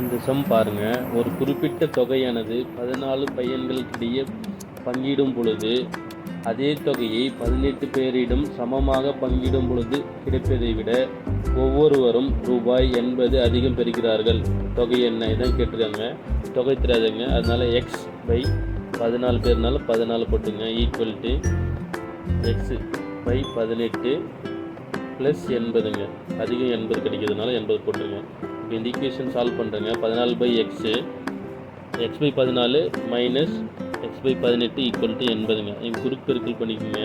இந்த சம் பாருங்க. ஒரு குறிப்பிட்ட தொகையானது 14 பையன்களுக்கிடையே பங்கிடும் பொழுது அதே தொகையை 18 பேரிடம் சமமாக பங்கிடும் பொழுது கிடைப்பதை விட ஒவ்வொருவரும் ரூபாய் 80 அதிகம் பெறுகிறார்கள். தொகை என்ன? இதான் கேட்டிருக்காங்க. தொகை தெரியாதுங்க, அதனால எக்ஸ் பை 14 பேர்னால 14 போட்டுங்க equal to x by 18 plus 80ங்க. அதிகம் 80 கிடைக்கிறதுனால 80 போட்டுருங்க. இப்போ இந்த ஈக்குவேஷன் சால்வ் பண்ணுறேங்க. 14 by x, x by 14 minus x by 18 equal to 80ங்க. இங்கே குறுக்கு பெருக்கல் பண்ணிக்கோங்க.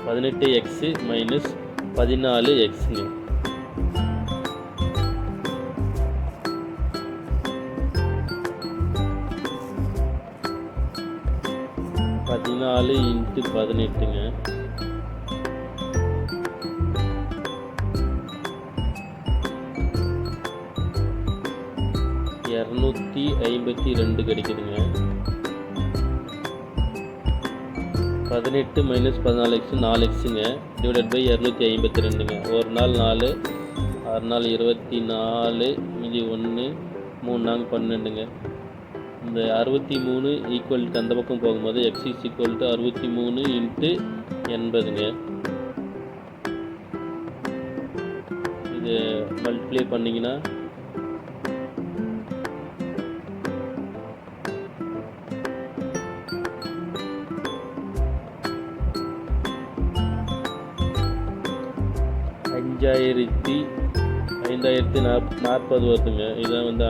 18 எக்ஸு மைனஸ் 14 எக்ஸுங்க. பதினாலு இன்ட்டு 18ங்க. $252 கிடைக்குதுங்க. 18 மைனஸ் 14x 4xங்க டிவைடட் பை 252ங்க. ஒரு நாள் 4, 6 நாள் 24, மீதி 1, 3 நாள் 12ங்க. இந்த 63 ஈக்குவல் டு அந்த பக்கம் போகும்போது x is equal to 63 into 80ங்க. இது மல்டிப்ளை பண்ணிங்கன்னா $5040 வருதுங்க. இதான் வந்து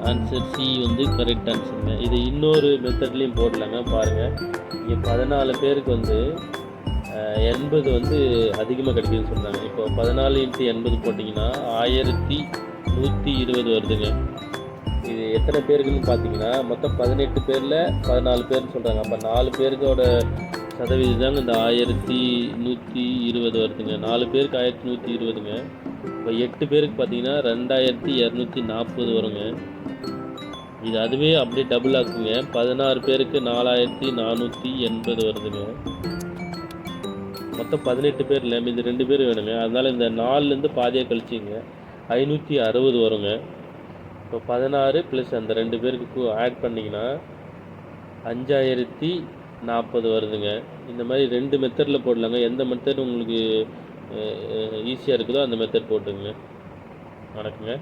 ஆன்சர் சி வந்து கரெக்ட் ஆன்சருங்க. இது இன்னொரு மெத்தட்லேயும் போடலாங்க. பாருங்கள், இங்கே 14 பேருக்கு வந்து 80 வந்து அதிகமாக கிடைக்குதுன்னு சொல்கிறாங்க. இப்போ 14 இன்ட்டு 80 போட்டிங்கன்னா 1120 வருதுங்க. இது எத்தனை பேருக்குன்னு பார்த்தீங்கன்னா மொத்தம் 18 பேரில் 14 பேர்னு சொல்கிறாங்க. அப்போ 4 பேருக்கோட சதவீதம் தாங்க இந்த 1120 வருதுங்க. 4 பேருக்கு 1120ங்க. இப்போ 8 பேருக்கு பார்த்தீங்கன்னா 2240 வருங்க. இது அதுவே அப்படியே டபுள் ஆக்குங்க. 16 பேருக்கு 4480 வருதுங்க. மொத்தம் 18 பேரில் இந்த 2 பேர் வேணுங்க. அதனால் இந்த 4லேருந்து பாதியாக கழிச்சிங்க 560 வருங்க. இப்போ 16 ப்ளஸ் அந்த 2 பேருக்கு ஆட் பண்ணிங்கன்னா 5040 வருதுங்க. இந்த மாதிரி 2 மெத்தடில் போடலாங்க. எந்த மெத்தட் உங்களுக்கு ஈஸியாக இருக்குதோ அந்த மெத்தட் போட்டுங்க. வணக்கங்க.